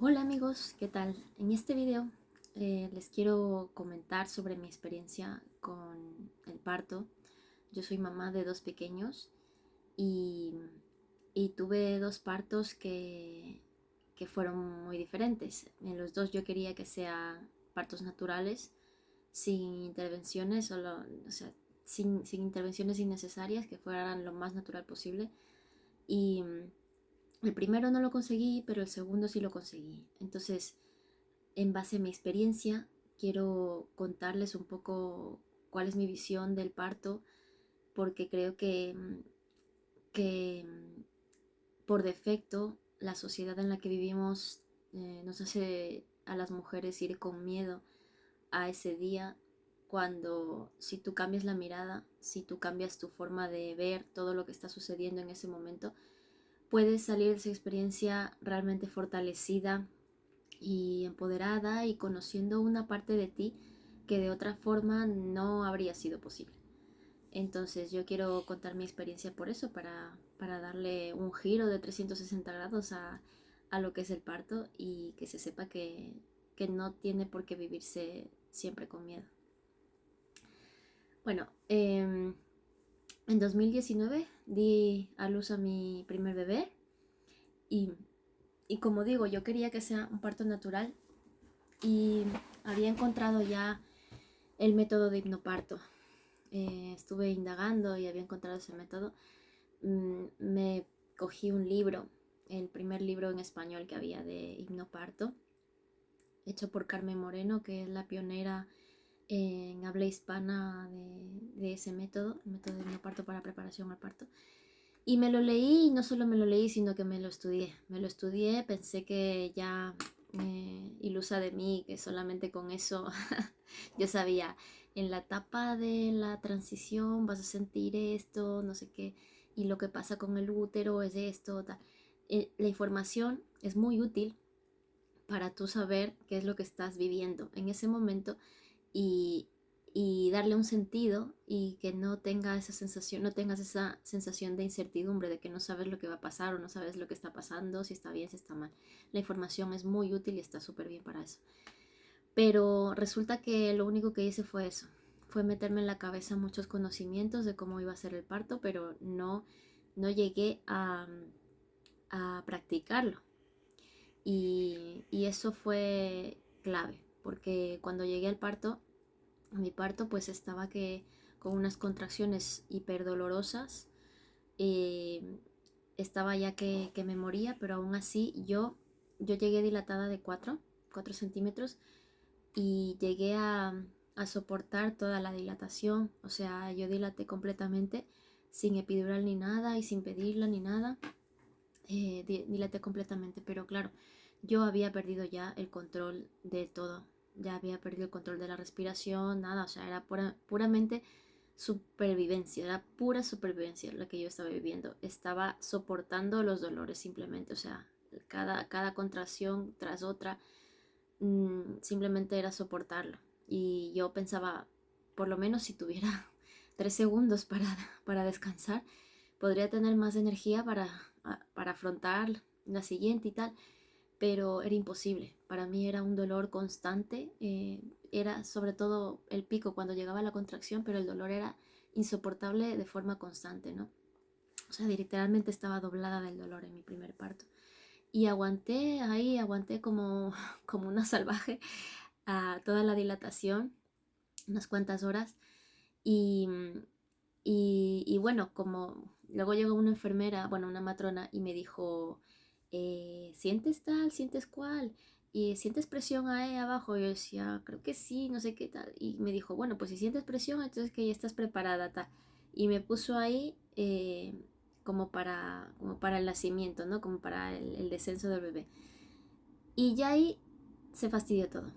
Hola amigos, ¿qué tal? En este video les quiero comentar sobre mi experiencia con el parto. Yo soy mamá de dos pequeños y, y tuve dos partos que fueron muy diferentes. En los dos yo quería que sean partos naturales, sin intervenciones, sin intervenciones innecesarias, que fueran lo más natural posible. Y el primero no lo conseguí, pero el segundo sí lo conseguí. Entonces, en base a mi experiencia, quiero contarles un poco cuál es mi visión del parto, porque creo que por defecto la sociedad en la que vivimos nos hace a las mujeres ir con miedo a ese día, cuando si tú cambias la mirada, si tú cambias tu forma de ver todo lo que está sucediendo en ese momento, puedes salir de esa experiencia realmente fortalecida y empoderada y conociendo una parte de ti que de otra forma no habría sido posible. Entonces yo quiero contar mi experiencia por eso, para darle un giro de 360 grados a lo que es el parto y que se sepa que no tiene por qué vivirse siempre con miedo. Bueno, en 2019 di a luz a mi primer bebé y, y como digo, yo quería que sea un parto natural y había encontrado ya el método de hipnoparto. Estuve indagando y había encontrado ese método. Me cogí un libro, el primer libro en español que había de hipnoparto, hecho por Carmen Moreno, que es la pionera en habla hispana de ese método, el método de hipnoparto para preparación al parto. Y me lo leí, y no solo me lo leí, sino que me lo estudié. Me lo estudié, pensé que ya, ilusa de mí, que solamente con eso yo sabía, en la etapa de la transición vas a sentir esto, no sé qué, y lo que pasa con el útero es esto, tal. La información es muy útil para tú saber qué es lo que estás viviendo en ese momento y, y darle un sentido y que no tenga esa sensación, no tengas esa sensación de incertidumbre, de que no sabes lo que va a pasar o no sabes lo que está pasando, si está bien, si está mal. La información es muy útil y está súper bien para eso. Pero resulta que lo único que hice fue eso, fue meterme en la cabeza muchos conocimientos de cómo iba a ser el parto, pero no llegué a practicarlo. Y eso fue clave, porque cuando llegué al parto, a mi parto, pues estaba que con unas contracciones hiperdolorosas, eh, estaba ya que me moría, pero aún así yo llegué dilatada de 4 centímetros y llegué a soportar toda la dilatación, o sea, yo dilaté completamente sin epidural ni nada y sin pedirla ni nada, dilaté completamente, pero claro, yo había perdido ya el control de todo, ya había perdido el control de la respiración, nada, o sea, era puramente supervivencia, era pura supervivencia la que yo estaba viviendo, estaba soportando los dolores simplemente, o sea, cada contracción tras otra, simplemente era soportarlo. Y yo pensaba, por lo menos si tuviera 3 segundos para descansar, podría tener más energía para afrontar la siguiente y tal, pero era imposible. Para mí era un dolor constante, era sobre todo el pico cuando llegaba la contracción, pero el dolor era insoportable de forma constante, ¿no? O sea, literalmente estaba doblada del dolor en mi primer parto. Y aguanté ahí, aguanté como una salvaje a toda la dilatación, unas cuantas horas. Y, y bueno, como luego llegó una enfermera, bueno, una matrona, y me dijo, ¿sientes tal? ¿Sientes cuál? ¿Y sientes presión ahí abajo? Y yo decía, creo que sí, no sé qué tal. Y me dijo, bueno, pues si sientes presión, entonces que ya estás preparada, tal. Y me puso ahí como para el nacimiento, ¿no? Como para el descenso del bebé. Y ya ahí se fastidió todo.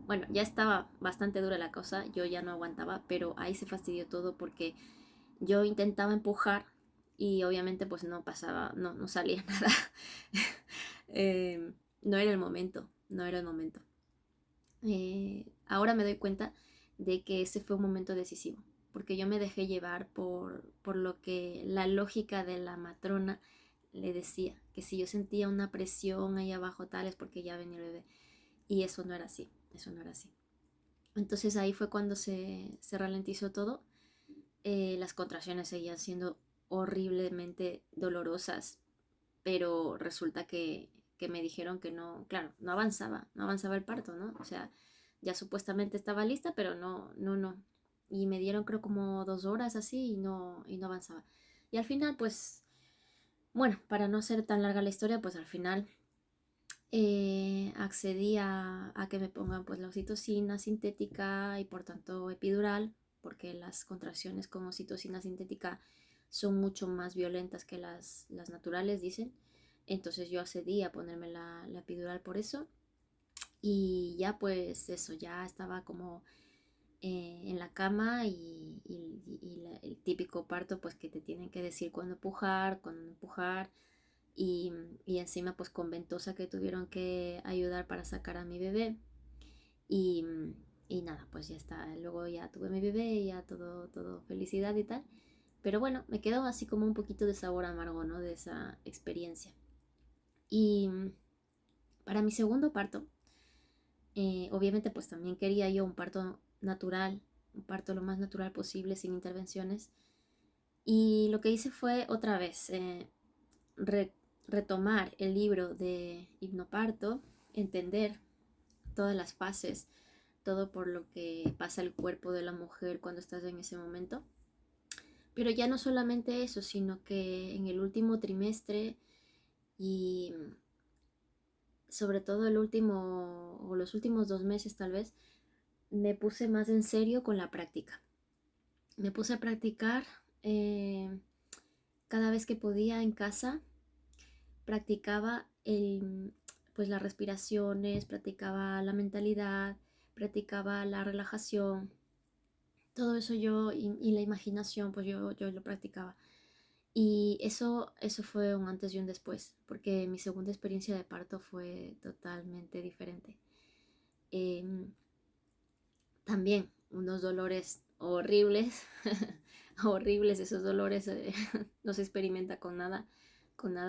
Bueno, ya estaba bastante dura la cosa, yo ya no aguantaba, pero ahí se fastidió todo porque yo intentaba empujar y obviamente pues no pasaba, no salía nada. No era el momento, no era el momento. Ahora me doy cuenta de que ese fue un momento decisivo, porque yo me dejé llevar por lo que la lógica de la matrona le decía, que si yo sentía una presión ahí abajo tal es porque ya venía el bebé. Y eso no era así, eso no era así. Entonces ahí fue cuando se ralentizó todo. Las contracciones seguían siendo horriblemente dolorosas, pero resulta que me dijeron que no, claro, no avanzaba el parto, ¿no? O sea, ya supuestamente estaba lista, pero no. Y me dieron creo como 2 horas así y no avanzaba. Y al final, pues, bueno, para no ser tan larga la historia, pues al final accedí a que me pongan pues la oxitocina sintética y por tanto epidural, porque las contracciones con oxitocina sintética son mucho más violentas que las naturales, dicen. Entonces yo accedí a ponerme la epidural por eso. Y ya pues eso, ya estaba como en la cama y el típico parto pues que te tienen que decir cuándo no empujar y, y encima pues con ventosa que tuvieron que ayudar para sacar a mi bebé y, y nada, pues ya está, luego ya tuve mi bebé y ya todo felicidad y tal, pero bueno, me quedó así como un poquito de sabor amargo, ¿no? De esa experiencia. Y para mi segundo parto, obviamente pues también quería yo un parto natural, un parto lo más natural posible, sin intervenciones. Y lo que hice fue otra vez re- retomar el libro de hipnoparto, entender todas las fases, todo por lo que pasa el cuerpo de la mujer cuando estás en ese momento. Pero ya no solamente eso, sino que en el último trimestre y sobre todo el último o los últimos 2 meses tal vez, me puse más en serio con la práctica. Me puse a practicar cada vez que podía en casa, practicaba pues las respiraciones, practicaba la mentalidad, practicaba la relajación, todo eso yo y la imaginación, pues yo lo practicaba. Y eso fue un antes y un después, porque mi segunda experiencia de parto fue totalmente diferente. Em, También unos dolores horribles, horribles esos dolores, no se experimenta con nada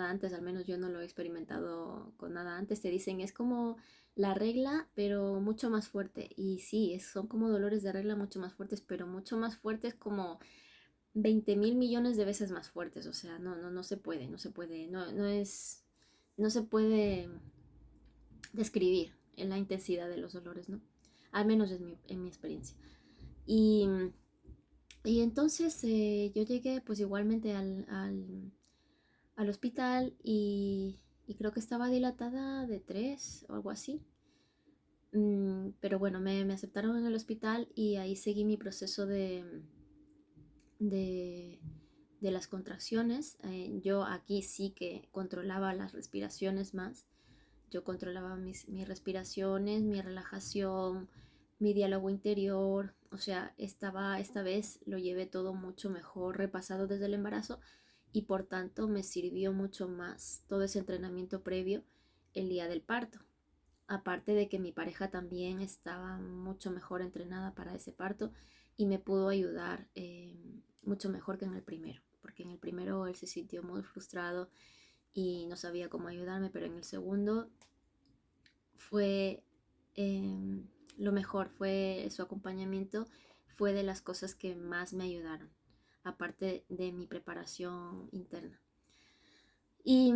antes, al menos yo no lo he experimentado con nada antes. Te dicen es como la regla, pero mucho más fuerte. Y sí, son como dolores de regla mucho más fuertes, pero mucho más fuertes como 20.000 millones de veces más fuertes. O sea, no se puede, no se puede describir en la intensidad de los dolores, ¿no? Al menos en mi experiencia. Y, y entonces yo llegué pues igualmente al hospital y creo que estaba dilatada de 3 o algo así. Pero bueno, me aceptaron en el hospital y ahí seguí mi proceso de, de las contracciones. Yo aquí sí que controlaba las respiraciones más. Yo controlaba mis respiraciones, mi relajación, mi diálogo interior. O sea, esta vez lo llevé todo mucho mejor repasado desde el embarazo y por tanto me sirvió mucho más todo ese entrenamiento previo el día del parto. Aparte de que mi pareja también estaba mucho mejor entrenada para ese parto y me pudo ayudar mucho mejor que en el primero, porque en el primero él se sintió muy frustrado y no sabía cómo ayudarme, pero en el segundo fue lo mejor, fue su acompañamiento, fue de las cosas que más me ayudaron, aparte de mi preparación interna. Y,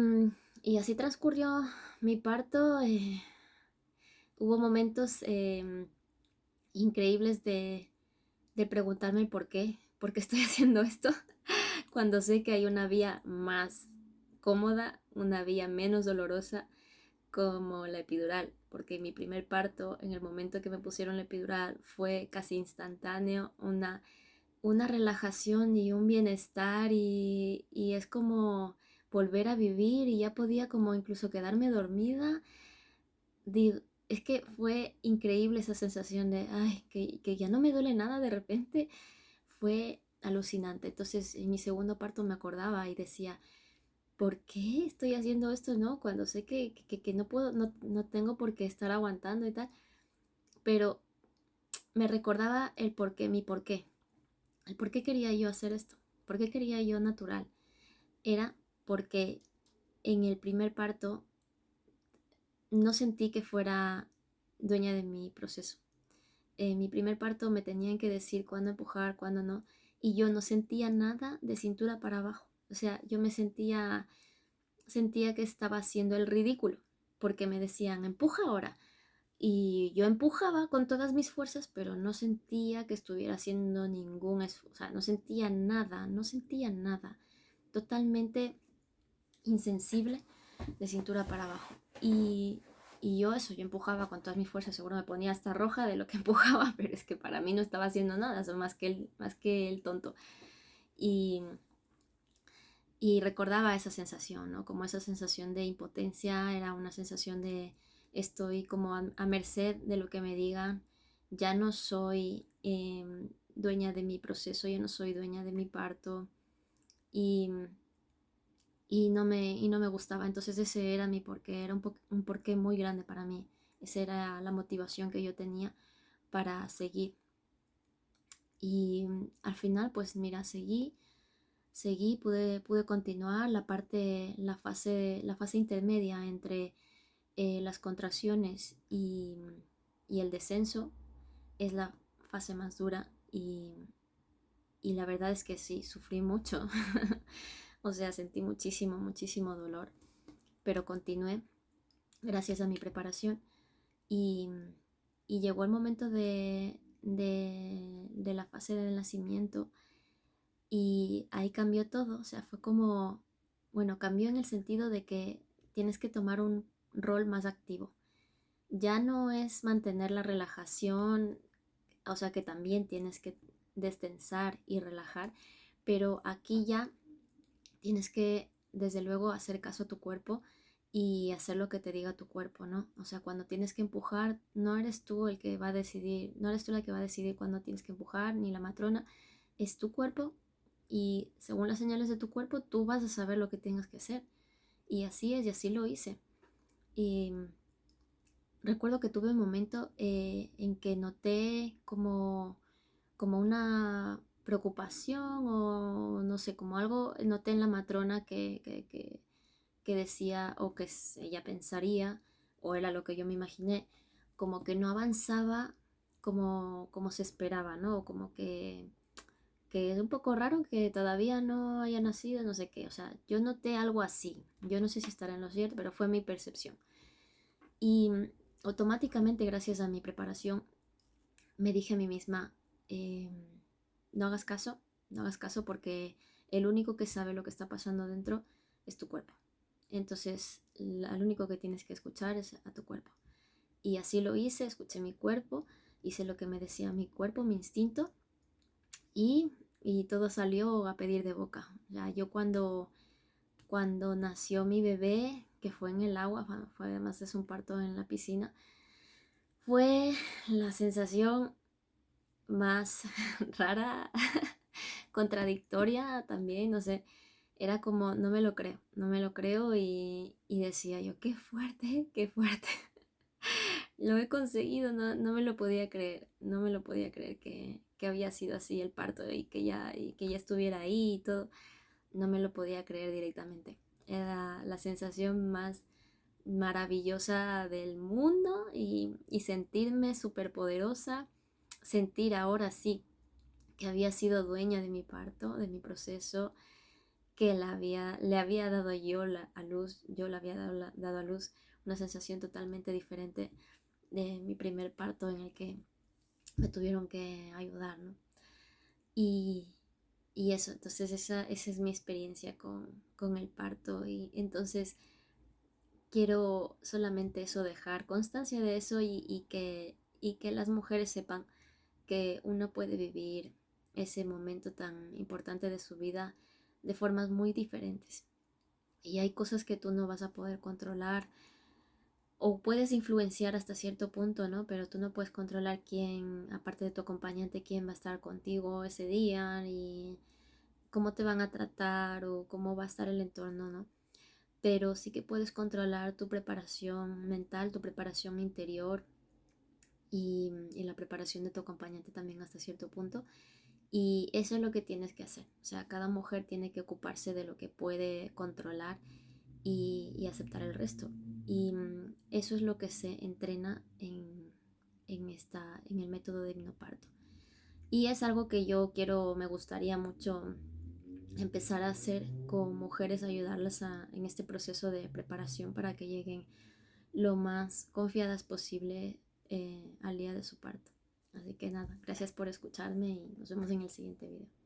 y así transcurrió mi parto. Hubo momentos increíbles de preguntarme el por qué estoy haciendo esto, cuando sé que hay una vía más cómoda, una vía menos dolorosa como la epidural, porque mi primer parto, en el momento que me pusieron la epidural, fue casi instantáneo, una relajación y un bienestar y es como volver a vivir y ya podía como incluso quedarme dormida. Es que fue increíble esa sensación de, ay, que ya no me duele nada de repente, fue alucinante. Entonces en mi segundo parto me acordaba y decía, ¿por qué estoy haciendo esto, no? Cuando sé que no puedo, no tengo por qué estar aguantando y tal. Pero me recordaba el por qué, mi por qué. El por qué quería yo hacer esto. ¿Por qué quería yo natural? Era porque en el primer parto no sentí que fuera dueña de mi proceso. En mi primer parto me tenían que decir cuándo empujar, cuándo no, y yo no sentía nada de cintura para abajo. O sea, yo sentía que estaba haciendo el ridículo, porque me decían, empuja ahora. Y yo empujaba con todas mis fuerzas, pero no sentía que estuviera haciendo ningún esfuerzo, o sea, no sentía nada, no sentía nada. Totalmente insensible de cintura para abajo. Y yo empujaba con todas mis fuerzas, seguro me ponía hasta roja de lo que empujaba, pero es que para mí no estaba haciendo nada, eso más que el tonto. Y, y recordaba esa sensación, ¿no? Como esa sensación de impotencia, era una sensación de estoy como a merced de lo que me digan, ya no soy dueña de mi proceso, ya no soy dueña de mi parto. Y y no me gustaba. Entonces ese era mi porqué, era un porqué muy grande para mí. Esa era la motivación que yo tenía para seguir. Y al final, pues mira, pude continuar la fase intermedia entre las contracciones y el descenso es la fase más dura y la verdad es que sí, sufrí mucho. O sea, sentí muchísimo, muchísimo dolor, pero continué gracias a mi preparación y, y llegó el momento de la fase del nacimiento y ahí cambió todo, o sea, fue como, bueno, cambió en el sentido de que tienes que tomar un rol más activo. Ya no es mantener la relajación, o sea que también tienes que destensar y relajar, pero aquí ya tienes que, desde luego, hacer caso a tu cuerpo y hacer lo que te diga tu cuerpo, ¿no? O sea, cuando tienes que empujar, no eres tú el que va a decidir, no eres tú la que va a decidir cuándo tienes que empujar, ni la matrona, es tu cuerpo y según las señales de tu cuerpo, tú vas a saber lo que tengas que hacer. Y así es, y así lo hice. Y recuerdo que tuve un momento en que noté como una preocupación o no sé, como algo noté en la matrona que decía o que ella pensaría, o era lo que yo me imaginé, como que no avanzaba como se esperaba, ¿no? O como que es un poco raro que todavía no haya nacido, no sé qué, o sea, yo noté algo así, yo no sé si estará en lo cierto, pero fue mi percepción. Y automáticamente, gracias a mi preparación, me dije a mí misma, eh, no hagas caso, no hagas caso porque el único que sabe lo que está pasando dentro es tu cuerpo. Entonces, al único que tienes que escuchar es a tu cuerpo. Y así lo hice, escuché mi cuerpo, hice lo que me decía mi cuerpo, mi instinto, y, y todo salió a pedir de boca. Ya yo cuando nació mi bebé, que fue en el agua, fue además es un parto en la piscina, fue la sensación más rara, contradictoria también, no sé, era como, no me lo creo, no me lo creo y decía yo, qué fuerte, qué fuerte. Lo he conseguido, no, no me lo podía creer, no me lo podía creer que había sido así el parto y que ya estuviera ahí y todo, no me lo podía creer directamente. Era la sensación más maravillosa del mundo y sentirme súper poderosa, sentir ahora sí que había sido dueña de mi parto, de mi proceso, que le había dado a luz, yo le había dado a luz, una sensación totalmente diferente de mi primer parto en el que me tuvieron que ayudar, ¿no? Y, y eso, entonces esa es mi experiencia con el parto y entonces quiero solamente eso, dejar constancia de eso y que las mujeres sepan que uno puede vivir ese momento tan importante de su vida de formas muy diferentes. Y hay cosas que tú no vas a poder controlar o puedes influenciar hasta cierto punto, ¿no? Pero tú no puedes controlar quién, aparte de tu acompañante, quién va a estar contigo ese día y cómo te van a tratar o cómo va a estar el entorno, ¿no? Pero sí que puedes controlar tu preparación mental, tu preparación interior y la preparación de tu acompañante también hasta cierto punto. Y eso es lo que tienes que hacer. O sea, cada mujer tiene que ocuparse de lo que puede controlar y aceptar el resto. Y eso es lo que se entrena en el método de hipnoparto. Y es algo que yo quiero, me gustaría mucho empezar a hacer con mujeres, ayudarlas en este proceso de preparación para que lleguen lo más confiadas posible al día de su parto. Así que nada, gracias por escucharme y nos vemos en el siguiente video.